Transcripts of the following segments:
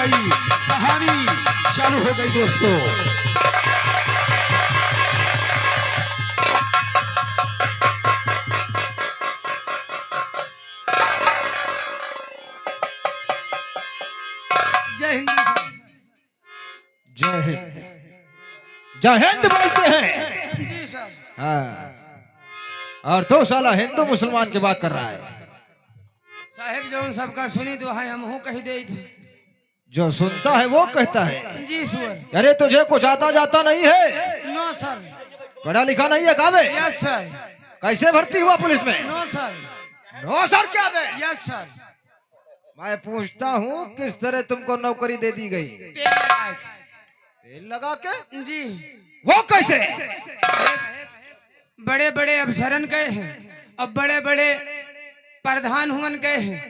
गई, कहानी चालू हो गई दोस्तों। जय हिंद सर। जय हिंद, जय हिंद बोलते हैं। जी सर। हाँ, और तो साला हिंदू मुसलमान की बात कर रहा है। साहेब जो उन सबका सुनी तो है हम कही दे थे। जो सुनता है वो कहता है। जी सर। अरे तुझे कुछ आता जाता नहीं है? No sir. पढ़ा लिखा नहीं है काबे? Yes sir. कैसे भर्ती हुआ पुलिस में? No sir. नो सर क्या बे? Yes sir. मैं पूछता हूँ किस तरह तुमको नौकरी दे दी गई? तेल लगा के? जी। वो कैसे? बड़े बड़े अफसरन गए हैं, अब बड़े बड़े प्रधान हुन गए हैं,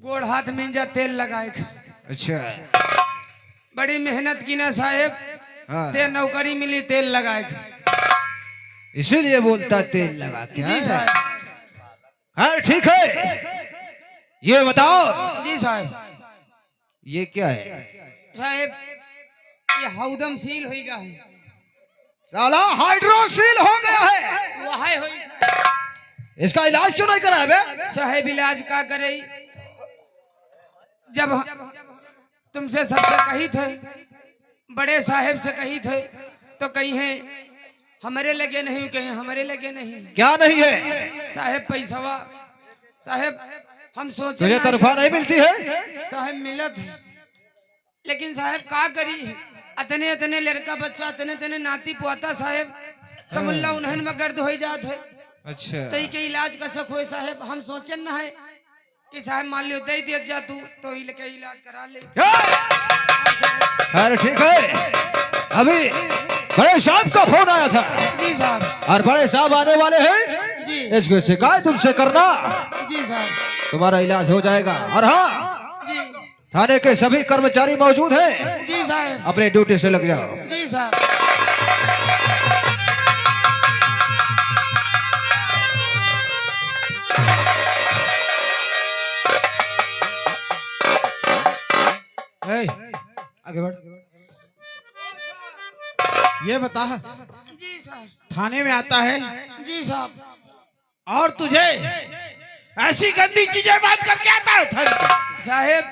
गोड़ हाथ में जा तेल लगाए। अच्छा, बड़ी मेहनत की ना साहेब, हाँ, ते नौकरी मिली तेल लगाए। इसीलिए बोलता तेल लगा के। जी साहब। हाँ ठीक है, ये बताओ जी साहब। ये क्या है? साहेब ये हौदम सील हो गया है। साला हाइड्रोसील हो गया है। वही होई साहब। इसका इलाज क्यों नहीं करा है बे? साहेब इलाज का करे, जब तुमसे सबसे कही थे, बड़े साहेब से कही थे, तो कहीं है हमारे लगे नहीं, कहीं हमारे लगे नहीं। क्या नहीं है? साहेब पैसा साहेब हम सोचे तुझे ना तनख्वाह नहीं मिलती है? साहेब मिलत है, लेकिन साहेब का करी, अतने अतने लड़का बच्चा, अतने अतने नाती पोता साहेब समुल्ला उन्हन में गर्द हो जात है। अच्छा, तो के इलाज का सक हो साहेब, हम सोचन ना है कि साहब मान लियो दे दिया जा तू तो ही लेके इलाज करा ले। अरे ठीक है, अभी बड़े साहब का फोन आया था। जी साहब। और बड़े साहब आने वाले हैं, जी। इसकी शिकायत तुमसे करना, जी साहब। तुम्हारा इलाज हो जाएगा। और हाँ, जी। थाने के सभी कर्मचारी मौजूद हैं, जी साहब। अपने ड्यूटी से लग जाओ। जी साहब। आगे बढ़। ये बता, जी साहब। थाने में आता है जी साहब। और तुझे ऐसी गंदी चीजें बात करके आता है थाने में? साहेब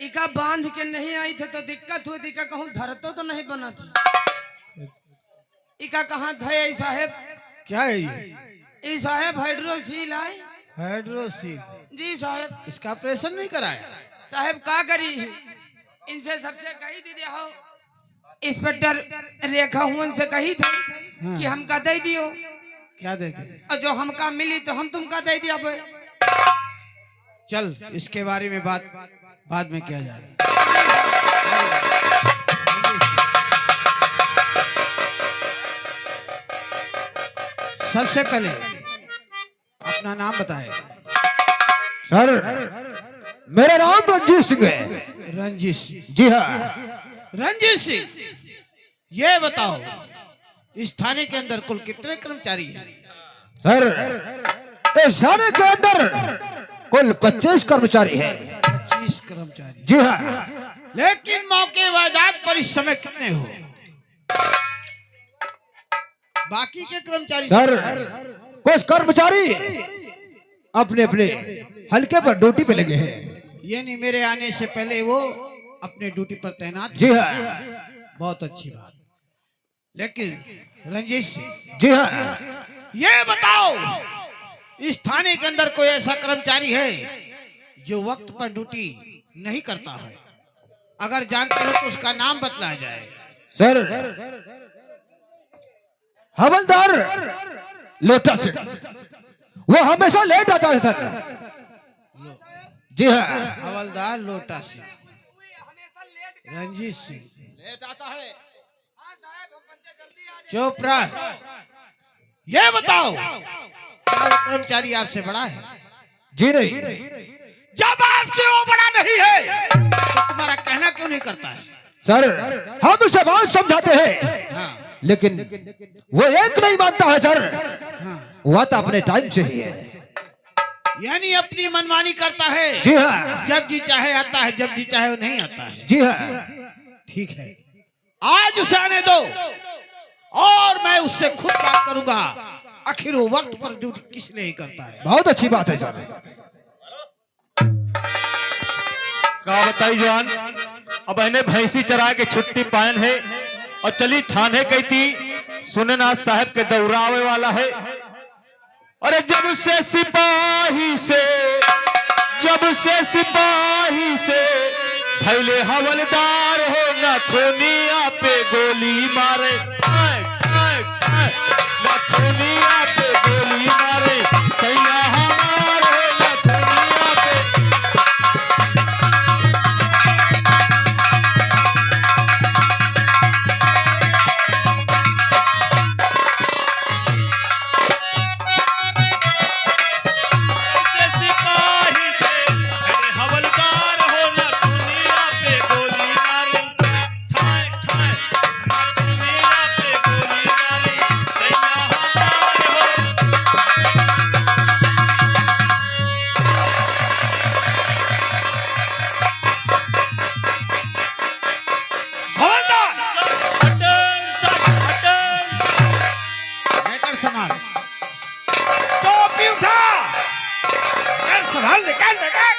इका बांध के नहीं आई थे तो दिक्कत हुई, इका कहूँ धरतो तो नहीं बना था। इका कहाँ थे साहेब? क्या है ये साहेब हाइड्रोसील आए। हाइड्रोसील? जी साहेब। इसका ऑपरेशन नहीं कराया? साहेब का करी, इनसे सबसे कही दीदी हो, इंस्पेक्टर रेखा हुन से कही थे कि हमका दे दियो। क्या दे दे? और जो हमका मिली तो हम तुमका दे दिया बे। चल इसके बारे में बात बाद में किया जाए। सबसे पहले अपना नाम बताए। सर मेरा नाम रंजीत सिंह है। रंजीत सिंह? जी हाँ। रंजीत सिंह, ये बताओ इस थाने के अंदर कुल कितने कर्मचारी हैं? सर इस थाने के अंदर कुल 25 कर्मचारी हैं। 25 कर्मचारी? जी हाँ। लेकिन मौके वारदात पर इस समय कितने हो? बाकी के कर्मचारी? सर कुछ कर्मचारी अपने अपने हल्के पर ड्यूटी पे लगे हैं। यानी मेरे आने से पहले वो अपने ड्यूटी पर तैनात? जी हाँ। बहुत अच्छी बात। लेकिन रंजीत सिंह, जी हाँ। ये बताओ इस थाने के अंदर कोई ऐसा कर्मचारी है जो वक्त पर ड्यूटी नहीं करता है? अगर जानते हो तो उसका नाम बतलाया जाए। सर हवलदार लोटा सिंह, वो हमेशा लेट आता है सर। जी हाँ। हवलदार लोटा सिंह। रंजीत सिंह लेट आता है। चुप रह। ये बताओ क्या वो कर्मचारी आपसे बड़ा है? जी नहीं। जब आपसे वो बड़ा नहीं है तो तुम्हारा कहना क्यों नहीं करता है? सर हम उसे बात समझाते हैं, हाँ। लेकिन वो एक नहीं मानता है सर। हाँ। वो तो अपने टाइम से ही है। यानी अपनी मनमानी करता है। जी हाँ। जब जी चाहे आता है, जब जी चाहे वो नहीं आता है। जी हाँ। ठीक है, आज उसे आने दो और मैं उससे खुद बात करूंगा। आखिर वो वक्त पर ड्यूटी किस लिए करता है। बहुत अच्छी बात है सर। का बताई जवान, अब इन्हें भैंसी चरा के छुट्टी पायन है और चली थाने गई थी। सुनना साहब के दौरावे वाला है। अरे जब से सिपाही से भैले हवलदार हो ना थोनिया पे गोली मारे, ना थोनिया पे गोली मारे, सैया हमार हो ना थोनिया पे। टोपी उठा, कर संभाल, निकाल निकाल।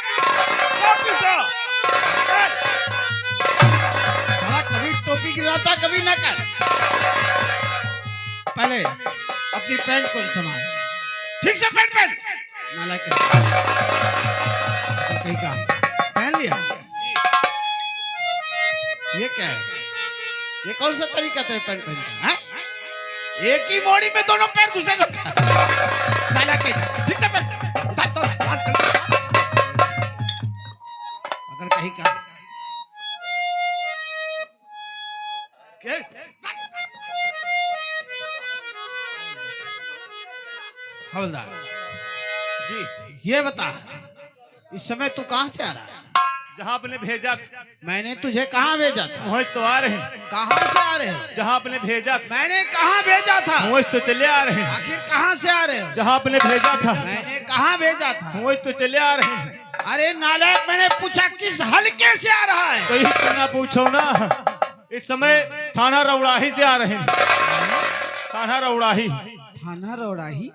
टोपी उठा, कर। साला कभी टोपी गिराता, कभी न कर। पहले अपनी पैंट को संभाल, ठीक से पैंट पहन। नालायक कहीं का पहन लिया। ये क्या है? ये कौन सा तरीका तेरे पैंट पहन का है? एक ही मोड़ी में दोनों पैर घुसे रहता। ठीक है, अगर कहीं का हवलदार जी, ये बता, इस समय तू कहाँ से आ रहा है? जहाँ आपने भेजा मैंने तुझे कहाँ भेजा था? मुझ तो आ रहे हैं। कहाँ से आ रहे हो? जहाँ आपने भेजा मैंने कहाँ भेजा था? मुझ तो चले आ रहे हैं। आखिर कहाँ से आ रहे हो? जहाँ आपने भेजा था मैंने कहाँ भेजा था? मुझ तो चले आ रहे हैं। अरे नालायक, मैंने पूछा किस हल्के से आ रहा है? तो ही क्यों ना पूछो ना। इस समय थाना रौड़ाही से आ रहे हैं। थाना रौड़ाही। थाना रौड़ाही?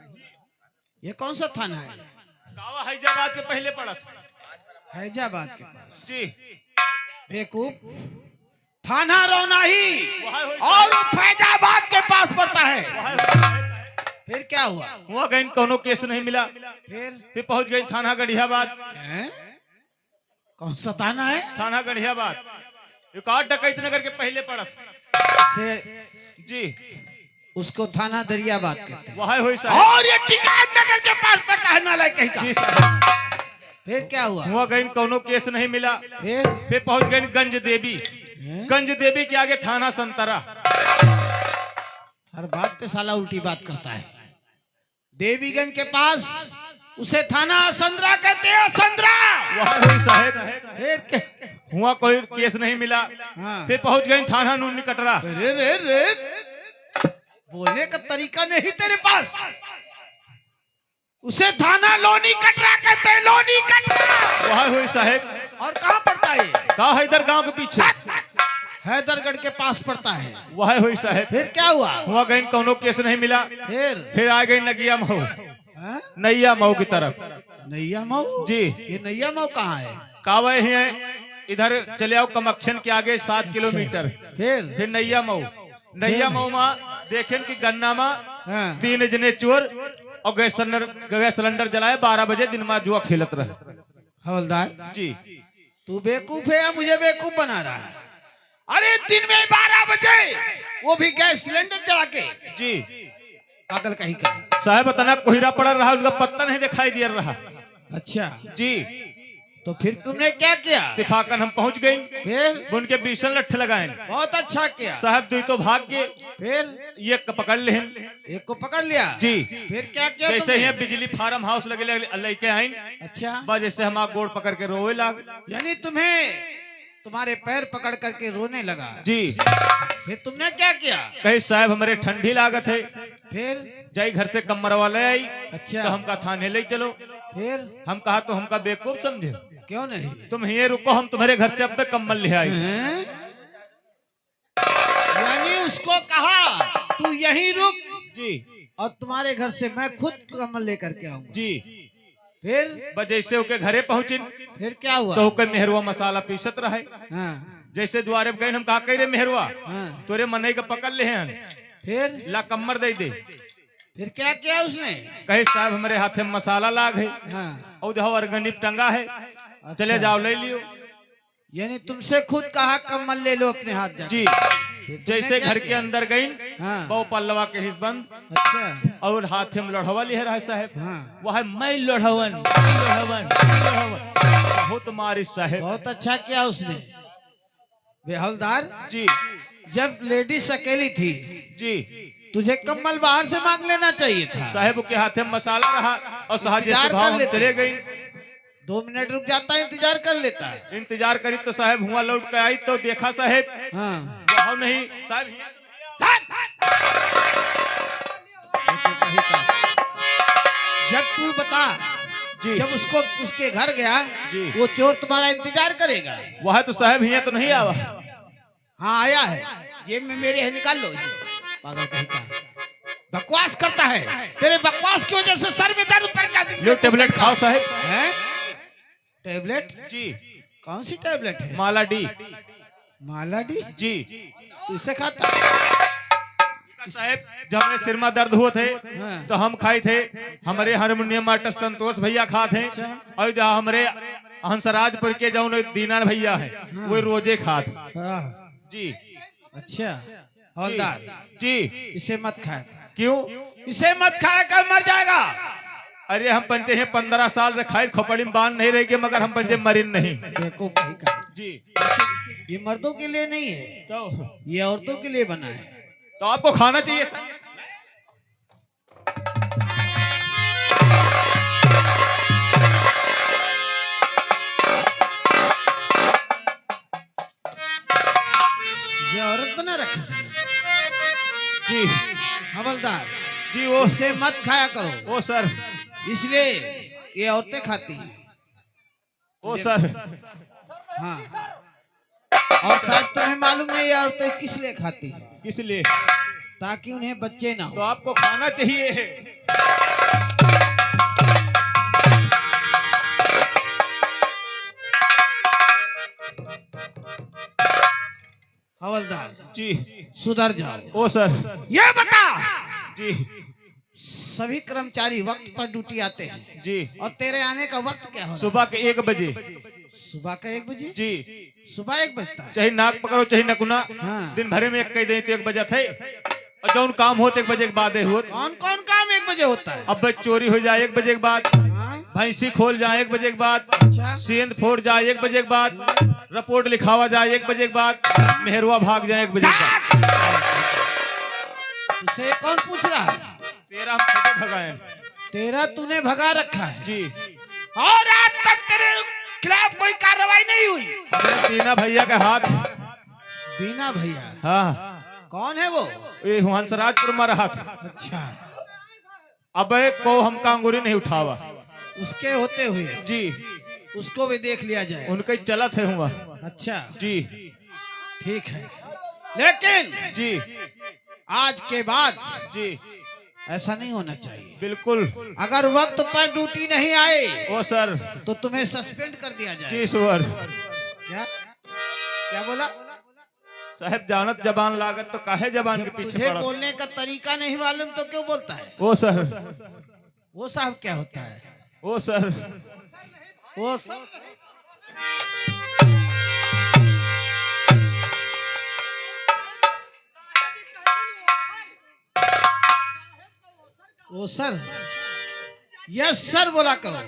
ये कौन सा थाना है? कावा हैदराबाद के पहले पड़ा था। हैदराबाद के पास? जी, बेवकूफ, थाना रौनाही वहाँ और फैजाबाद के पास पड़ता है। वहाँ फिर क्या हुआ? हुआ गई, कोनो केस नहीं मिला। फिर पहुंच गई थाना गढ़ियाबाद। कौन सा थाना है? थाना गढ़ियाबाद एक आठ डकैत नगर के पहले पड़ा था। से जी, उसको थाना दरियाबाद कहते हैं। वहाँ हुई साहब। और ये टिकैत नगर के पास पड़ता है, नालायक कहीं का। जी साहब। फिर क्या हुआ? हुआ गई, कोनो केस नहीं मिला। फिर पहुंच गई गंज देवी। गंज देवी के आगे थाना संतरा। हर बात पे साला उल्टी बात करता है। देवीगंज के पास उसे थाना असंद्रा कहते हैं, असंद्रा। वहाँ हुई साहब। फिर क्या हुआ, कोई केस नहीं मिला। हाँ। फिर पहुंच गई थाना नूनी कटरा। रे रे रे, बोलने का तरीका नहीं तेरे पास। उसे थाना लोनी कटरा कहते हैं, लोनी कटरा। वहाँ हुई साहब। और कहाँ पड़ता है? कहा हैदर गांव के पीछे। हैदरगढ़ के पास पड़ता है। वहाँ हुई साहब। फिर क्या हुआ? हुआ गई, कोनो केस नहीं मिला। फिर आ गई नगिया मऊ, नैया मऊ की तरफ। नैया मऊ? जी, ये नैया मऊ कहाँ है? कावे ही है, इधर चले आओ कमक्शन के आगे 7 किलोमीटर। फिर नैया मऊ। नैया मऊ में देखें कि गन्ना में हाँ। 3 जने चोर और गैस सिलेंडर जलाए 12 बजे दिन में जुआ खेलत रहे। हवलदार जी, तू बेवकूफ है या मुझे बेवकूफ बना रहा है? अरे दिन में 12 बजे, वो भी गैस सिलेंडर जला के। जी पागल कहीं का। साहब तना कोहरा पड़ा रहा, उनका पत्ता नहीं दिखाई दे रहा। अच्छा, जी, तो फिर तुमने क्या किया? इत्तेफाकन हम पहुंच गए। फिर उनके 20 लठ लगाए। बहुत अच्छा किया। साहब 2 तो भाग गए। फिर एक को पकड़ ले। एक को पकड़ लिया। जी, फिर क्या किया? जैसे तुमने? ही बिजली फार्म हाउस लगे लेके आइन, अच्छा, बस जैसे हम गोड़ पकड़ के रोए लाग। यानी तुम्हें तुम्हारे पैर पकड़ करके रोने लगा। जी, फिर तुमने क्या किया? कहीं साहब हमारे ठंडी लागत है, फिर जाई घर से कमर वाले आई। अच्छा, तो हमका थाने ले चलो। फिर हम कहा तो हमका बेवकूफ समझे। क्यों नहीं? तुम यहीं रुको, हम तुम्हारे घर से अब कम्बल ले आए। हैं? यानी उसको कहा तू यहीं रुक जी और तुम्हारे घर से मैं खुद कमल लेकर के आऊंगा। जी। फिर बस जैसे ओके घरे पहुंचिन फिर क्या हुआ? तो ओके मेहरवा मसाला पीसत रहे। हाँ जैसे द्वारे गए हम कहा रे मेहरवा हाँ। तोरे मनई के पकड़ ले हैं, फिर ला कम्मर दे दे। फिर क्या किया उसने? कहे साहब हमारे हाथे में मसाला लाग है हाँ। और जो अर्गनिक टंगा है, चले जाओ ले लियो। यानी तुमसे खुद कहा कमल ले लो अपने हाथ जाकर। जी। फिर तुमने जैसे क्या घर के किया? अंदर गई हाँ। वो पल्लवा के हिस्स बंद अच्छा और हाथे में लड़वा लिया रहा साहब। हाँ। वह मैं लड़वन लड़वन लड़वन बहुत मारी साहब। बहुत अच्छा किया उसने। वे हवलदार जी जब लेडीज अकेली थी जी तुझे कम्बल बाहर से मांग लेना चाहिए था। साहब के हाथे में मसाला रहा और सहजे इंतजार स्वभाव कर हम लेते। चले गई। 2 मिनट रुक जाता है, इंतजार कर लेता है। इंतजार करी तो साहब हुआ लौट के आई तो देखा साहब हाँ। वहाँ नहीं साहब ये तो कहीं का। जब तू बता जी जब उसको उसके घर गया जी। वो चोर तुम्हारा इंतजार करेगा। वह तो साहब हिया तो नहीं आवा। हाँ आया है, ये में मेरे है, निकाल लो इसे। पागल कहीं का बकवास करता है। तेरे बकवास की वजह से सर में दर्द पड़ गया। लो टेबलेट खाओ साहब। है टेबलेट? जी कौन सी टेबलेट है? माला डी। माला डी? जी तू इसे खाता है? साहब जब हमें सिर में दर्द हुए थे हाँ। तो हम खाए थे। हमारे हारमोनियम आर्टिस्ट संतोष भैया खाते हैं अच्छा। और जहाँ हमारे हंसराजपुर के जो दीनार भैया है हाँ। वो रोजे खाते। हाँ। जी अच्छा हवलदार जी। इसे मत खाया, क्यों? इसे मत खाया कर, मर जाएगा। अरे हम पंचे हैं 15 साल से खाए खोपड़ी में बांध नहीं रहेगी मगर हम पंचे मरीन नहीं। बेवकूफ कहीं का। जी ये मर्दों के लिए नहीं है, तो ये औरतों के लिए बना है। आपको खाना चाहिए सर। ये औरत बना रखे सर। जी हवलदार जी वो इसे मत खाया करो, ओ सर इसलिए ये औरतें खाती हैं। ओ सर। हाँ और शायद तुम्हें मालूम नहीं ये औरतें किस लिए खाती हैं? किस लिए? ताकि उन्हें बच्चे ना तो हो। आपको खाना चाहिए। हवलदार जी सुधर जाओ। ओ सर। ये बता जी सभी कर्मचारी वक्त पर ड्यूटी आते हैं जी। और तेरे आने का वक्त क्या हो? सुबह के 1 बजे। सुबह का 1 बजे? जी सुबह 1 बजता है? चाहे नाक पकड़ो चाहे नकुना हाँ। दिन भरे में 1 कह दे तो 1 बजे थे और जौन काम होते 1 बजे के बाद हुआ। कौन कौन काम 1 बजे होता है? अब चोरी हो जाए 1 बजे के बाद, हाँ? भैंसी खोल जाए 1 बजे के बाद, अच्छा सेंध फोड़ जाए 1 बजे के बाद, रिपोर्ट लिखावा जाए 1 बजे के बाद, मेहरवा भाग जाए 1 बजे के बाद। तुझसे कौन पूछ रहा है? तेरा हम खुद भगाए। तेरा तूने भगा रखा है जी। और आज तक तेरे खिलाफ कोई कार्रवाई नहीं हुई। हमारे तीना भैया का हाथ। दीना भैया? हाँ कौन है वो? ये हंसराजपुर में रहा था। अच्छा अब को हमका अंगूरी नहीं उठावा। उसके होते हुए जी उसको भी देख लिया जाए। उनके चलत है हुआ। अच्छा जी ठीक है, लेकिन जी आज के बाद जी ऐसा नहीं होना चाहिए। बिल्कुल। अगर वक्त पर ड्यूटी नहीं आए ओ सर। तो तुम्हें सस्पेंड कर दिया जाए। जी सर। क्या क्या बोला? साहब जानत जबान लागत तो काहे जबान के पीछे तुझे पड़ा। बोलने का तरीका नहीं मालूम तो क्यों बोलता है? ओ सर। वो साहब क्या होता है? ओ सर। वो सब वो सर, यस सर बोला करो।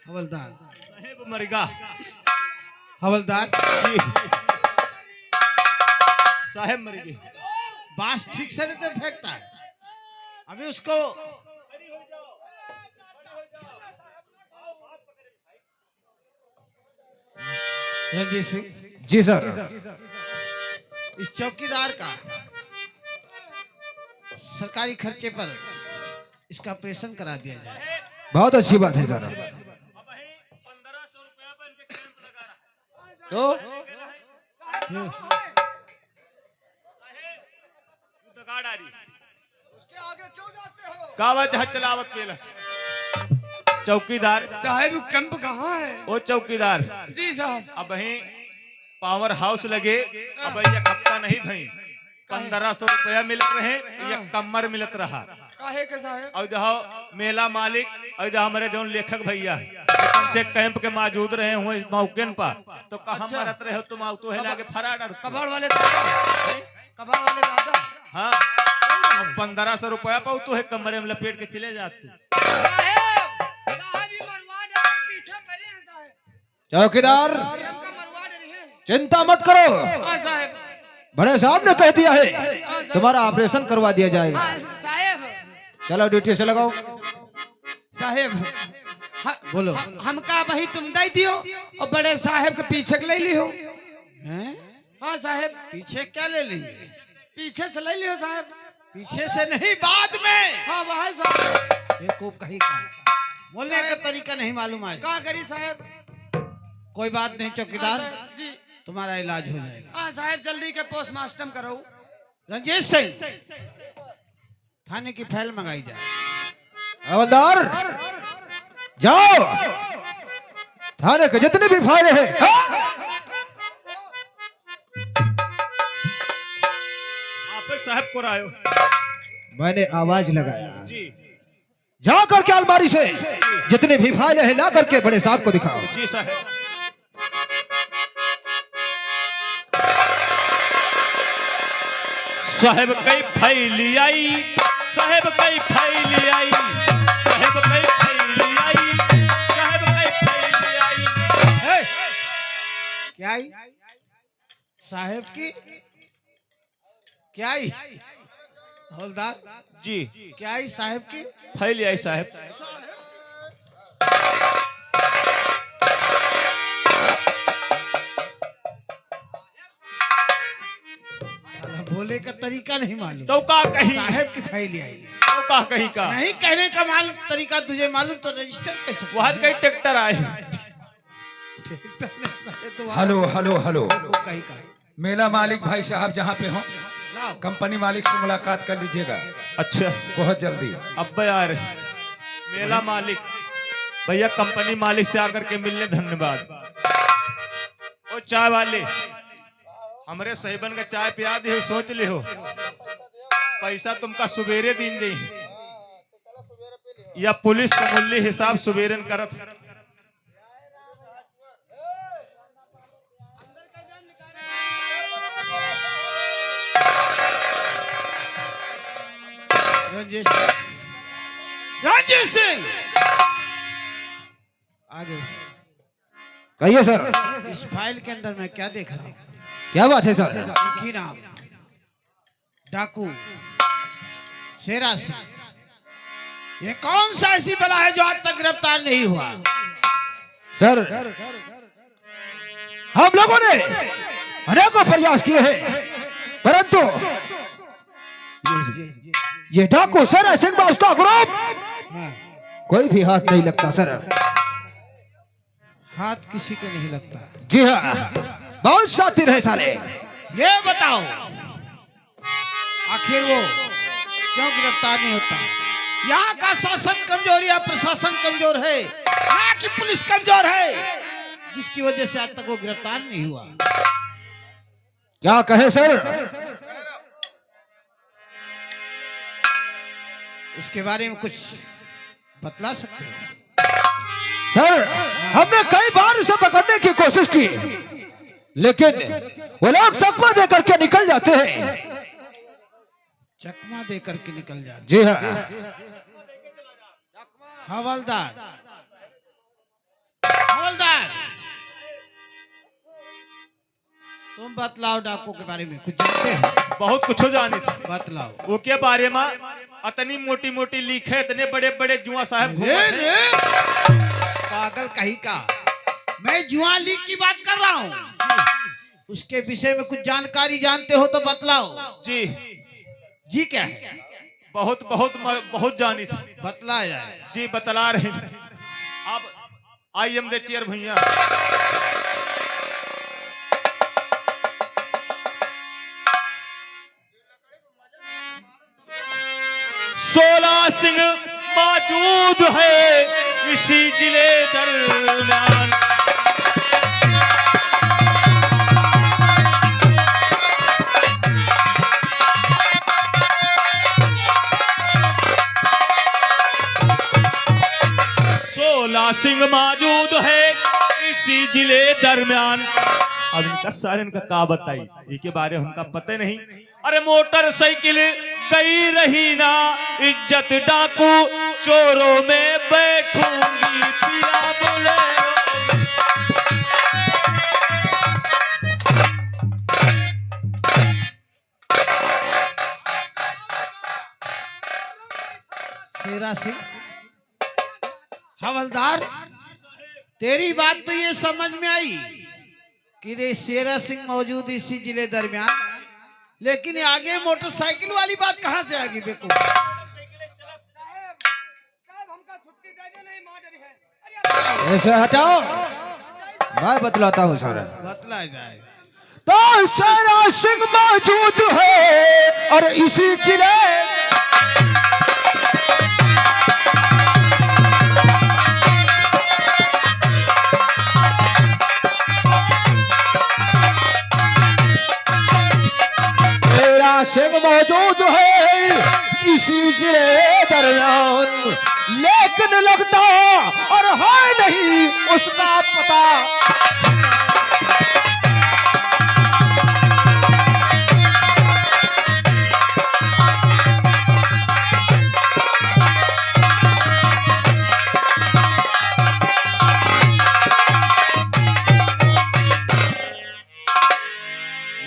हवलदार साहब मरगा। हवलदार जी साहब मर गए। बांस ठीक से नहीं तो फेंकता है। अभी उसको रंजीत सिंह जी सर। इस चौकीदार का सरकारी खर्चे पर इसका ऑपरेशन करा दिया जाए। बहुत अच्छी बात है सर। तो का बात है चलावत पेला चौकीदार साहब कैंप कहाँ है? ओ चौकीदार जी साहब। अब वही पावर हाउस लगे अब एक हफ्ता नहीं भई 1500 रुपया मिलत रहे ये कमर मिलत रहा काहे के साहब? और जहाँ मेला मालिक और जहाँ हमारे जो लेखक भैया चेक कैंप के मौजूद रहे हुए मौके पर तो कहाँ अच्छा। मरत रहे हो तुम तो है लागे फरार कबाड़ वाले दादा, कबाड़ वाले दादा। हाँ 1500 रुपया पाऊ तो है कमरे में लपेट के चले जाते साहब, साहब ये मरवा डाले, पीछे पड़े हैं साहब। चौकीदार ये हमका मरवा रहे हैं। चिंता मत करो, हाँ साहब। बड़े साहब ने कह दिया है हाँ साहब। तुम्हारा ऑपरेशन करवा दिया जाएगा। हाँ साहब। चलो ड्यूटी से लगाओ। साहेब बोलो। हमका वही तुम दे दियो और बड़े साहेब के पीछे ले लियो। हैं? हाँ साहेब, पीछे क्या ले लेंगे? पीछे से ले लियो साहेब। पीछे से नहीं, बाद में। हाँ वही साहब। ये खूब कहीं का बोलने का तरीका नहीं मालूम है। का करी साहेब? कोई बात नहीं हाँ चौकीदार, साहब, जी। तुम्हारा इलाज हो जाएगा। हाँ साहेब, जल्दी के पोस्टमार्टम करो। रंजीत सिंह, थाने की फाइल मंगाई जाए। हवलदार जाओ, थाने के जितने भी फाइलें हैं आप साहब को रायो मैंने आवाज लगाया, जी जा करके अलमारी से जितने भी फाइलें हैं ला करके बड़े साहब को दिखाओ। जी साहब। साहब कई फाइल आई, साहब कई फाइल आई, साहब कई फाइल आई, साहब कई फाइल आई। हे! क्या आई? साहेब की क्या आई? हवलदार जी क्या आई साहेब की? फाइल आई साहब। साला बोले का तरीका नहीं मालूम। तो का कहीं साहेब की फाइल आई। तो का कहीं का नहीं कहने का मालूम तरीका तुझे मालूम तो रजिस्टर कैसे? वहां कई ट्रैक्टर आए। हेलो हेलो हेलो, कहीं का मेला मालिक भाई साहब जहाँ पे हो लाओ। कंपनी मालिक से मुलाकात कर लीजिएगा अच्छा बहुत जल्दी। अब यार मेला मालिक भैया कंपनी मालिक से आकर के मिलने धन्यवाद। ओ चाय वाले हमरे सहीबन का चाय पिया दे, सोच ले हो पैसा तुमका सुबेरे दिन दे या पुलिस का मूल्य हिसाब सुबेरन करत। रंजीत सिंह, रंजीत सिंह आगे कहिए सर, इस फाइल के अंदर मैं क्या देख रहा हूँ? क्या बात है सर? एक ही नाम, डाकू शेरा सिंह। ये कौन सा ऐसी बला है जो आज तक गिरफ्तार नहीं हुआ? सर हम लोगों ने अनेकों प्रयास किए हैं परंतु ये डाकू सर सिंह उसका ग्रुप हाँ, कोई भी हाथ नहीं लगता सर। हाथ किसी के नहीं लगता। जी हाँ, बहुत शातिर है साले। ये बताओ आखिर वो क्यों गिरफ्तार नहीं होता? यहाँ का शासन कमजोर या प्रशासन कमजोर है, यहाँ की पुलिस कमजोर है, जिसकी वजह से आज तक वो गिरफ्तार नहीं हुआ। क्या कहे सर? उसके बारे में कुछ बतला सकते हो? सर हमने कई बार उसे पकड़ने की कोशिश की लेकिन वो लोग चकमा दे करके निकल जाते हैं। चकमा दे करके निकल जाते। जी हाँ। हवलदार, हवलदार तुम बतलाओ, डाकू के बारे में कुछ जानते हो? बहुत कुछ हो जाने थे बतलाओ। वो के बारे में इतनी मोटी मोटी लिखे, इतने बड़े बड़े जुआ साहब रे रे पागल कहीं का, मैं जुआ लीग की बात कर रहा हूँ। उसके विषय में कुछ जानकारी जानते हो तो बतलाओ। जी जी क्या है? बहुत बहुत बहुत जानी थी। बतला जाए। जी बतला रहे हैं। अब आई एम द चेयर भैया। 16 सिंह मौजूद है इसी जिले दरमियान। सिंह मौजूद है इसी जिले दरमियान। अब इनका सारे इनका का बताई, इनके बारे में हमका पता नहीं। अरे मोटरसाइकिल गई रही ना इज्जत डाकू चोरों में बैठूंगी पिया बोले। शेरा सिंह हवलदार, तेरी बात तो ये समझ में आई कि रे शेरा सिंह मौजूद इसी जिले दरमियान, लेकिन आगे मोटरसाइकिल वाली बात कहां से आ गई बेकूफ? ऐसे हटाओ, मैं बतलाता हूँ सर। बतला जाए। तो शेरा सिंह मौजूद है और इसी जिले सिंह मौजूद है इसी जिले दरमियान, लेकिन लगता और है नहीं उसका पता।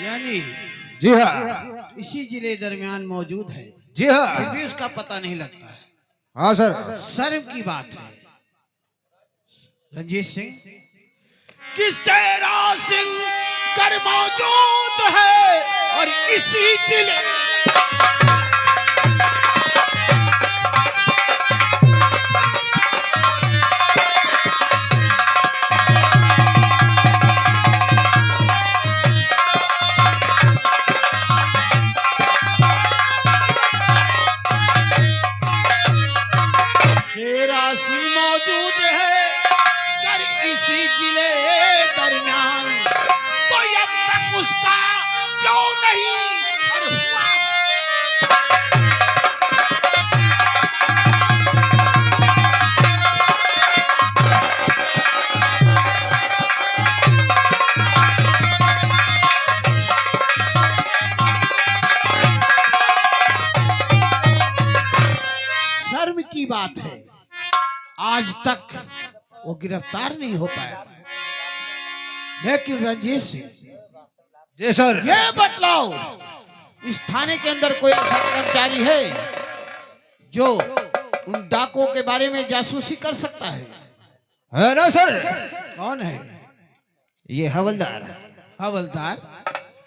यानी जी हाँ, इसी जिले दरमियान मौजूद है। जी हाँ, फिर भी उसका पता नहीं लगता है। हाँ सर। शर्म की बात है रंजीत सिंह कि शेरा सिंह कर मौजूद है और इसी जिले। शेरा सिंह मौजूद है कर इसी जिले दरमियान, तो अब तक उसका क्यों नहीं और हुआ? शर्म की बात है, आज तक वो गिरफ्तार नहीं हो पाया। लेकिन रंजीत सिंह जी सर। ये बतलाओ, इस थाने के अंदर कोई ऐसा कर्मचारी है जो उन डाकुओं के बारे में जासूसी कर सकता है ना सर? कौन है? ये हवलदार। हवलदार?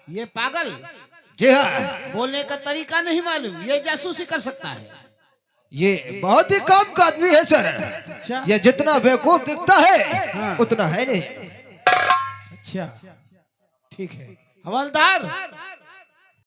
ये पागल, जी हाँ, बोलने का तरीका नहीं मालूम, ये जासूसी कर सकता है। ये बहुत ही काम का आदमी है सर। अच्छा ये जितना बेवकूफ दिखता है हाँ। उतना है नहीं। अच्छा ठीक है हवलदार,